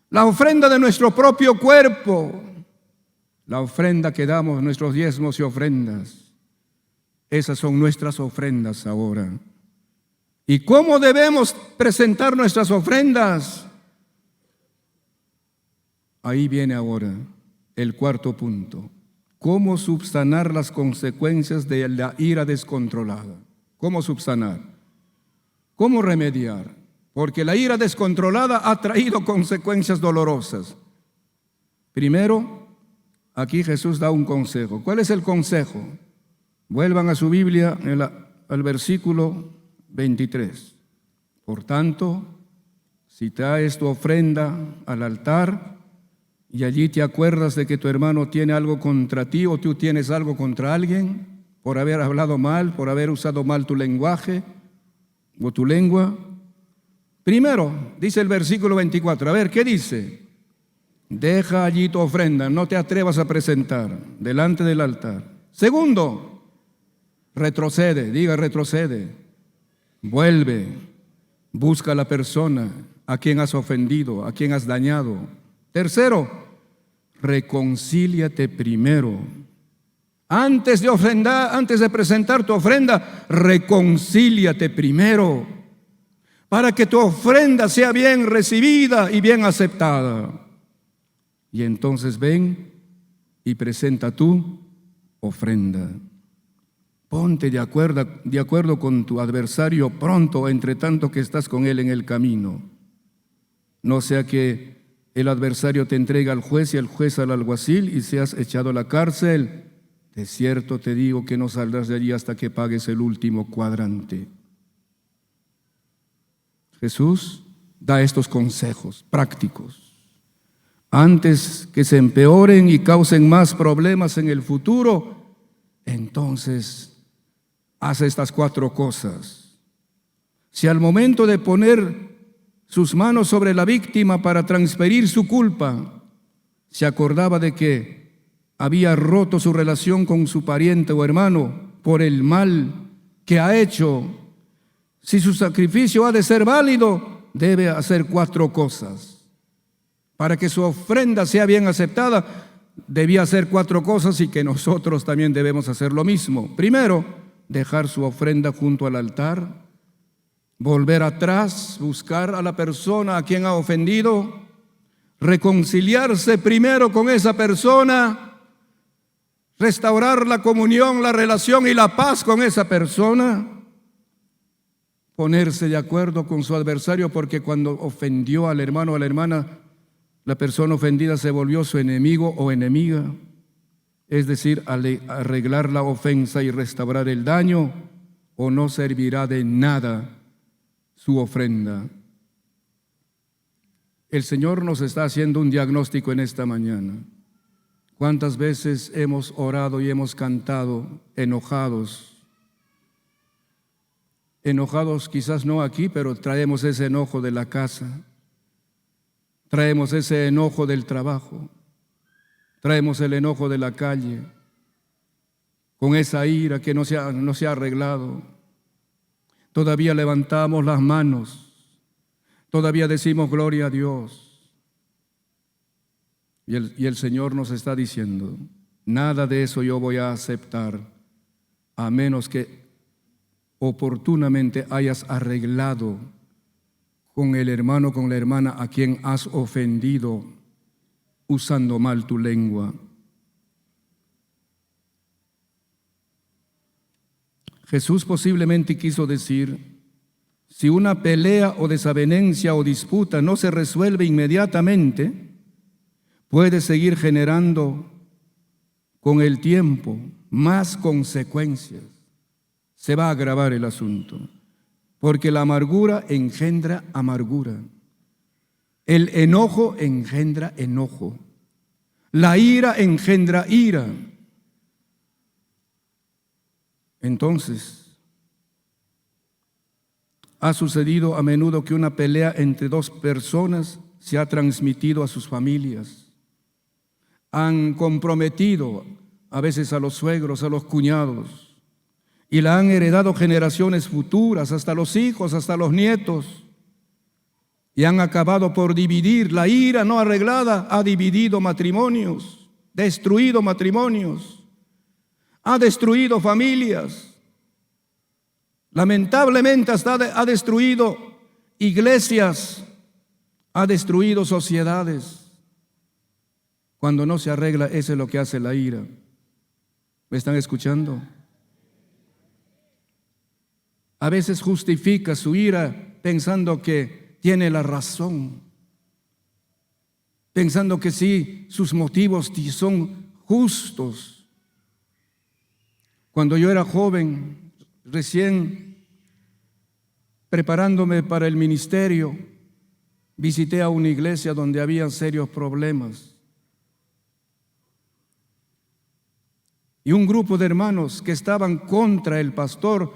Speaker 1: la ofrenda de nuestro propio cuerpo, la ofrenda que damos, nuestros diezmos y ofrendas. Esas son nuestras ofrendas ahora. ¿Y cómo debemos presentar nuestras ofrendas? Ahí viene ahora el cuarto punto. ¿Cómo subsanar las consecuencias de la ira descontrolada? ¿Cómo subsanar? ¿Cómo remediar? Porque la ira descontrolada ha traído consecuencias dolorosas. Primero, aquí Jesús da un consejo. ¿Cuál es el consejo? Vuelvan a su Biblia al versículo 23. Por tanto, si traes tu ofrenda al altar y allí te acuerdas de que tu hermano tiene algo contra ti o tú tienes algo contra alguien, por haber hablado mal, por haber usado mal tu lenguaje o tu lengua. Primero, dice el versículo 24, a ver, ¿qué dice? Deja allí tu ofrenda, no te atrevas a presentar delante del altar. Segundo, retrocede, diga retrocede, vuelve, busca a la persona a quien has ofendido, a quien has dañado. Tercero, reconcíliate primero. Antes de ofrendar, antes de presentar tu ofrenda, reconcíliate primero para que tu ofrenda sea bien recibida y bien aceptada. Y entonces ven y presenta tu ofrenda. Ponte de acuerdo con tu adversario pronto, entre tanto que estás con él en el camino. No sea que el adversario te entrega al juez y el juez al alguacil y seas echado a la cárcel. De cierto te digo que no saldrás de allí hasta que pagues el último cuadrante. Jesús da estos consejos prácticos. Antes que se empeoren y causen más problemas en el futuro, entonces haz estas 4 cosas. si al momento de poner sus manos sobre la víctima para transferir su culpa, se acordaba de que había roto su relación con su pariente o hermano por el mal que ha hecho, si su sacrificio ha de ser válido, debe hacer 4 cosas. Para que su ofrenda sea bien aceptada, debía hacer 4 cosas y que nosotros también debemos hacer lo mismo. Primero, dejar su ofrenda junto al altar, volver atrás, buscar a la persona a quien ha ofendido, reconciliarse primero con esa persona, restaurar la comunión, la relación y la paz con esa persona, ponerse de acuerdo con su adversario, porque cuando ofendió al hermano o a la hermana, la persona ofendida se volvió su enemigo o enemiga, es decir, arreglar la ofensa y restaurar el daño, o no servirá de nada su ofrenda. El Señor nos está haciendo un diagnóstico en esta mañana. ¿Cuántas veces hemos orado y hemos cantado enojados? Enojados quizás no aquí, pero traemos ese enojo de la casa, traemos ese enojo del trabajo, traemos el enojo de la calle, con esa ira que no se ha arreglado. Todavía levantamos las manos, todavía decimos gloria a Dios. Y el Señor nos está diciendo, nada de eso yo voy a aceptar, a menos que oportunamente hayas arreglado con el hermano, con la hermana a quien has ofendido usando mal tu lengua. Jesús posiblemente quiso decir, si una pelea o desavenencia o disputa no se resuelve inmediatamente, puede seguir generando con el tiempo más consecuencias. Se va a agravar el asunto, porque la amargura engendra amargura. El enojo engendra enojo. La ira engendra ira. Entonces, ha sucedido a menudo que una pelea entre 2 personas se ha transmitido a sus familias. Han comprometido a veces a los suegros, a los cuñados, y la han heredado generaciones futuras, hasta los hijos, hasta los nietos, y han acabado por dividir. La ira no arreglada ha dividido matrimonios, destruido matrimonios, ha destruido familias. Lamentablemente hasta ha destruido iglesias, ha destruido sociedades. Cuando no se arregla, eso es lo que hace la ira. ¿Me están escuchando? A veces justifica su ira pensando que tiene la razón, pensando que sí, sus motivos son justos. Cuando yo era joven, recién preparándome para el ministerio, visité a una iglesia donde había serios problemas. Y un grupo de hermanos que estaban contra el pastor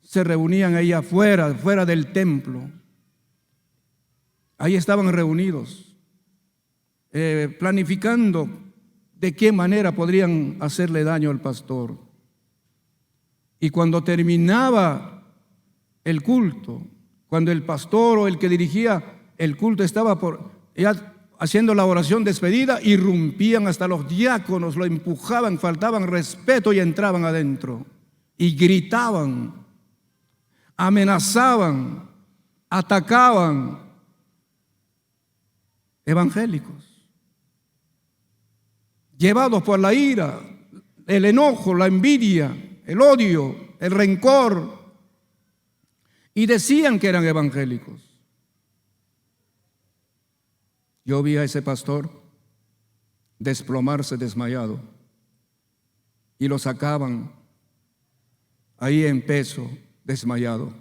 Speaker 1: se reunían ahí afuera, fuera del templo. Ahí estaban reunidos, planificando de qué manera podrían hacerle daño al pastor. Y cuando terminaba el culto, cuando el pastor o el que dirigía el culto estaba ya haciendo la oración despedida, irrumpían hasta los diáconos, lo empujaban, faltaban respeto y entraban adentro y gritaban, amenazaban, atacaban. Evangélicos, llevados por la ira, el enojo, la envidia, el odio, el rencor, y decían que eran evangélicos. Yo vi a ese pastor desplomarse desmayado y lo sacaban ahí en peso, desmayado.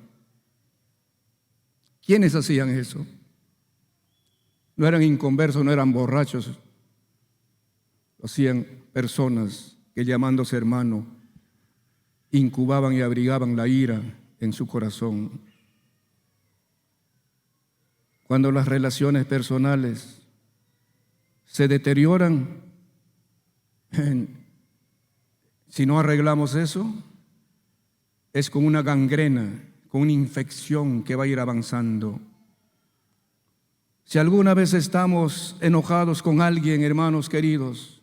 Speaker 1: ¿Quiénes hacían eso? No eran inconversos, no eran borrachos. Lo hacían personas que, llamándose hermano, incubaban y abrigaban la ira en su corazón. cuando las relaciones personales se deterioran, si no arreglamos eso, es como una gangrena, con una infección que va a ir avanzando. Si alguna vez estamos enojados con alguien, hermanos queridos,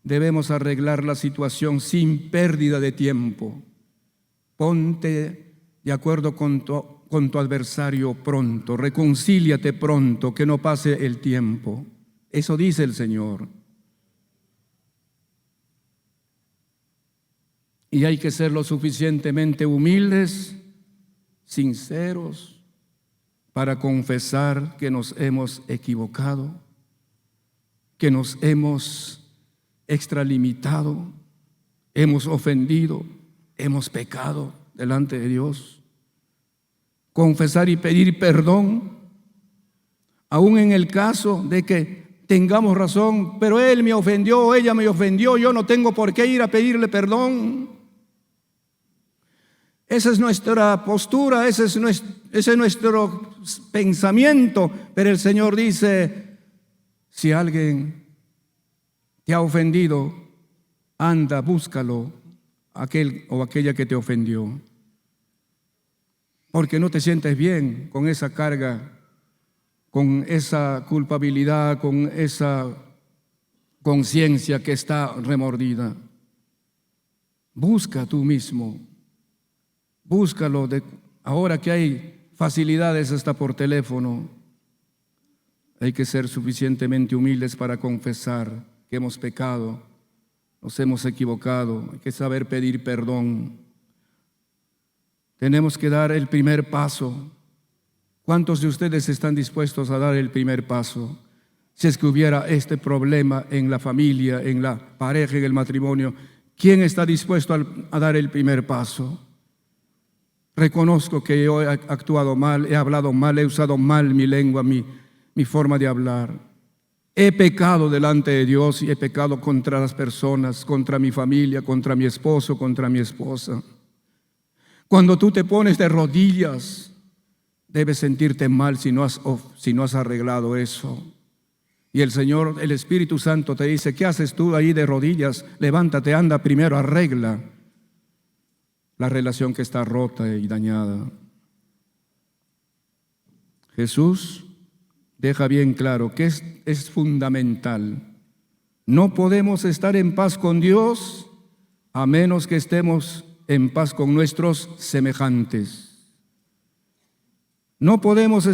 Speaker 1: debemos arreglar la situación sin pérdida de tiempo. Ponte de acuerdo con tu adversario pronto, reconcíliate pronto, que no pase el tiempo. Eso dice el Señor. Y hay que ser lo suficientemente humildes, sinceros, para confesar que nos hemos equivocado, que nos hemos extralimitado, hemos ofendido, hemos pecado delante de Dios. Confesar y pedir perdón, aún en el caso de que tengamos razón, pero él me ofendió o ella me ofendió, yo no tengo por qué ir a pedirle perdón. Esa es nuestra postura, ese es nuestro pensamiento, pero el Señor dice, si alguien te ha ofendido, anda, búscalo, aquel o aquella que te ofendió, porque no te sientes bien con esa carga, con esa culpabilidad, con esa conciencia que está remordida. Busca tú mismo. Búscalo, ahora que hay facilidades hasta por teléfono. Hay que ser suficientemente humildes para confesar que hemos pecado, nos hemos equivocado, hay que saber pedir perdón. Tenemos que dar el primer paso. ¿Cuántos de ustedes están dispuestos a dar el primer paso? Si es que hubiera este problema en la familia, en la pareja, en el matrimonio, ¿quién está dispuesto a dar el primer paso? Reconozco que yo he actuado mal, he hablado mal, he usado mal mi lengua, mi forma de hablar. He pecado delante de Dios y he pecado contra las personas, contra mi familia, contra mi esposo, contra mi esposa. Cuando tú te pones de rodillas, debes sentirte mal si no has arreglado eso. Y el Señor, el Espíritu Santo te dice, ¿qué haces tú ahí de rodillas? Levántate, anda primero, arregla la relación que está rota y dañada. Jesús deja bien claro que es fundamental. No podemos estar en paz con Dios a menos que estemos en paz con nuestros semejantes. No podemos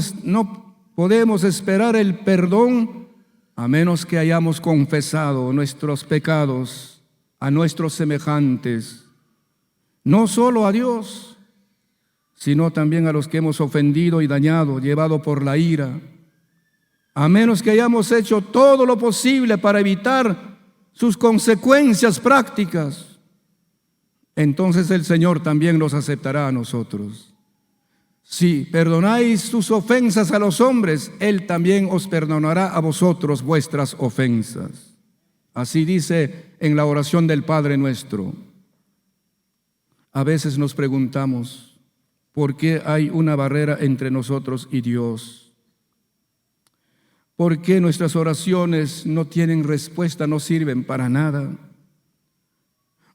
Speaker 1: esperar el perdón a menos que hayamos confesado nuestros pecados a nuestros semejantes. No solo a Dios, sino también a los que hemos ofendido y dañado, llevado por la ira. A menos que hayamos hecho todo lo posible para evitar sus consecuencias prácticas, entonces el Señor también los aceptará a nosotros. Si perdonáis sus ofensas a los hombres, Él también os perdonará a vosotros vuestras ofensas. Así dice en la oración del Padre Nuestro. A veces nos preguntamos, ¿por qué hay una barrera entre nosotros y Dios? ¿Por qué nuestras oraciones no tienen respuesta, no sirven para nada?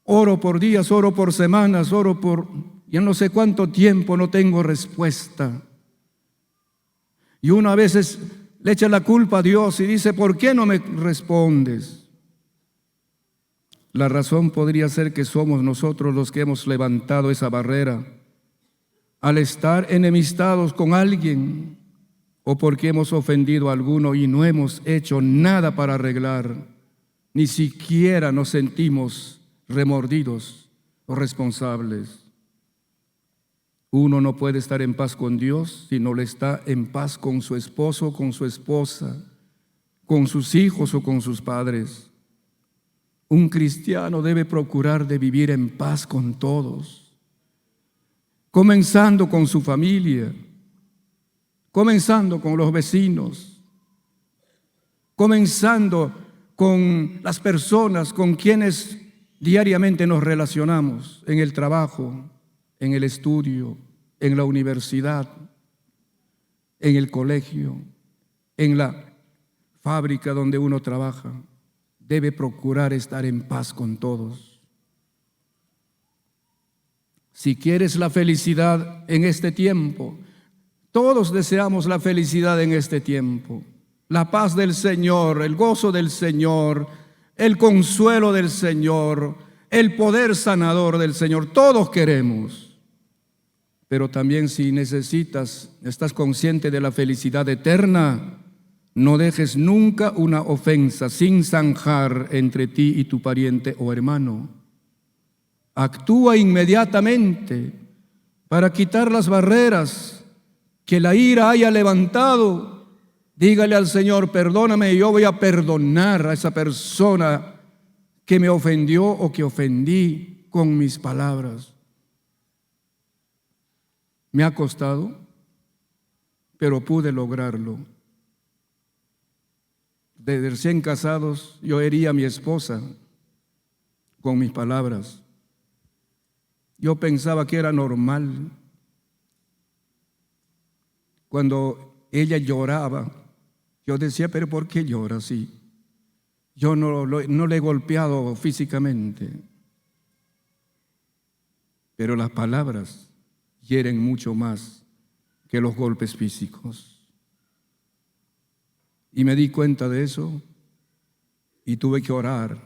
Speaker 1: Oro por días, oro por semanas, oro por ya no sé cuánto tiempo, no tengo respuesta. Y uno a veces le echa la culpa a Dios y dice, ¿por qué no me respondes? La razón podría ser que somos nosotros los que hemos levantado esa barrera al estar enemistados con alguien o porque hemos ofendido a alguno y no hemos hecho nada para arreglar, ni siquiera nos sentimos remordidos o responsables. Uno no puede estar en paz con Dios si no le está en paz con su esposo, con su esposa, con sus hijos o con sus padres. Un cristiano debe procurar de vivir en paz con todos, comenzando con su familia, comenzando con los vecinos, comenzando con las personas con quienes diariamente nos relacionamos en el trabajo, en el estudio, en la universidad. en el colegio, en la fábrica donde uno trabaja, debe procurar estar en paz con todos. Si quieres la felicidad en este tiempo, todos deseamos la felicidad en este tiempo, la paz del Señor, el gozo del Señor, el consuelo del Señor, el poder sanador del Señor, todos queremos. Pero también si estás consciente de la felicidad eterna, no dejes nunca una ofensa sin zanjar entre ti y tu pariente o hermano. Actúa inmediatamente para quitar las barreras que la ira haya levantado. Dígale al Señor: perdóname, yo voy a perdonar a esa persona que me ofendió o que ofendí con mis palabras. Me ha costado, pero pude lograrlo. Desde recién casados, yo hería a mi esposa con mis palabras. Yo pensaba que era normal. Cuando ella lloraba, yo decía: ¿pero por qué llora así? Yo no le he golpeado físicamente. Pero las palabras hieren mucho más que los golpes físicos. Y me di cuenta de eso y tuve que orar,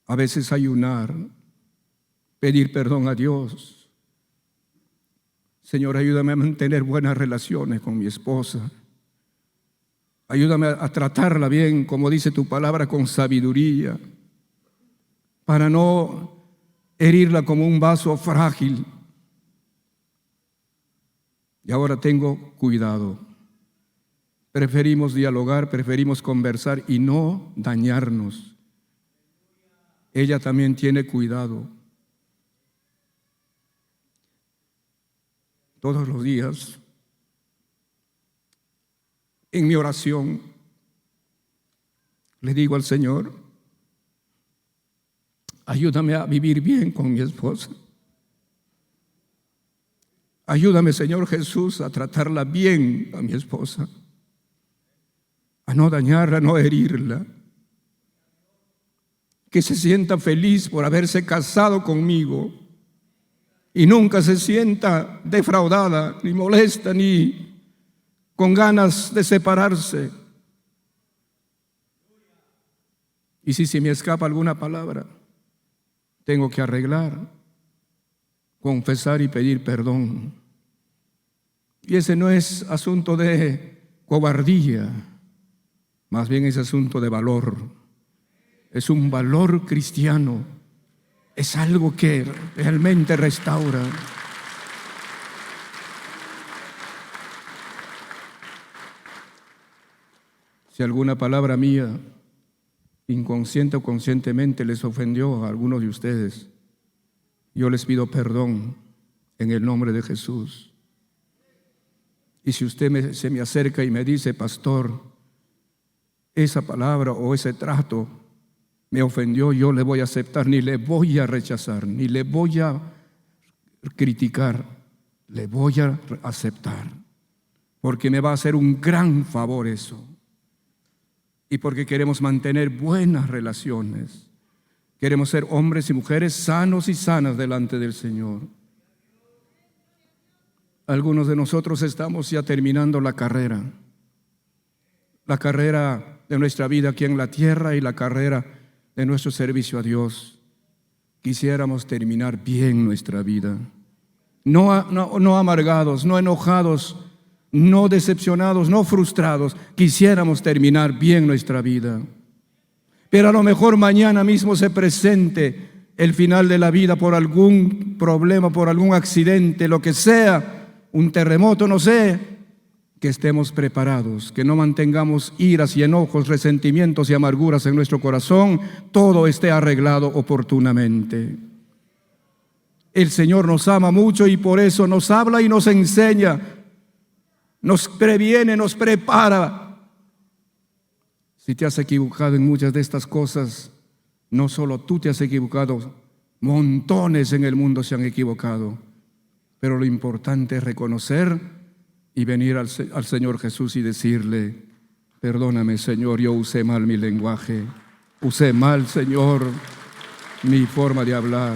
Speaker 1: a veces ayunar, pedir perdón a Dios. Señor, ayúdame a mantener buenas relaciones con mi esposa. Ayúdame a tratarla bien, como dice tu palabra, con sabiduría, para no herirla como un vaso frágil. Y ahora tengo cuidado. Preferimos dialogar, preferimos conversar y no dañarnos. Ella también tiene cuidado. Todos los días, en mi oración, le digo al Señor: ayúdame a vivir bien con mi esposa. Ayúdame, Señor Jesús, a tratarla bien a mi esposa, a no dañarla, a no herirla. Que se sienta feliz por haberse casado conmigo y nunca se sienta defraudada, ni molesta, ni con ganas de separarse. Y si se me escapa alguna palabra, tengo que arreglar, confesar y pedir perdón. Y ese no es asunto de cobardía, más bien es asunto de valor. Es un valor cristiano, es algo que realmente restaura. Si alguna palabra mía, inconsciente o conscientemente, les ofendió a algunos de ustedes, yo les pido perdón en el nombre de Jesús. Y si usted se me acerca y me dice: pastor, esa palabra o ese trato me ofendió, yo le voy a aceptar, ni le voy a rechazar, ni le voy a criticar, le voy a aceptar, porque me va a hacer un gran favor eso. Y porque queremos mantener buenas relaciones, queremos ser hombres y mujeres sanos y sanas delante del Señor. Algunos de nosotros estamos ya terminando la carrera de nuestra vida aquí en la tierra y la carrera de nuestro servicio a Dios. Quisiéramos terminar bien nuestra vida, no amargados, no enojados, no decepcionados, no frustrados. Quisiéramos terminar bien nuestra vida. Pero a lo mejor mañana mismo se presente el final de la vida por algún problema, por algún accidente, lo que sea, un terremoto, no sé, que estemos preparados, que no mantengamos iras y enojos, resentimientos y amarguras en nuestro corazón, todo esté arreglado oportunamente. El Señor nos ama mucho y por eso nos habla y nos enseña, nos previene, nos prepara. Si te has equivocado en muchas de estas cosas, no solo tú te has equivocado, montones en el mundo se han equivocado. Pero lo importante es reconocer y venir al Señor Jesús y decirle: perdóname, Señor, yo usé mal mi lenguaje, usé mal, Señor, mi forma de hablar.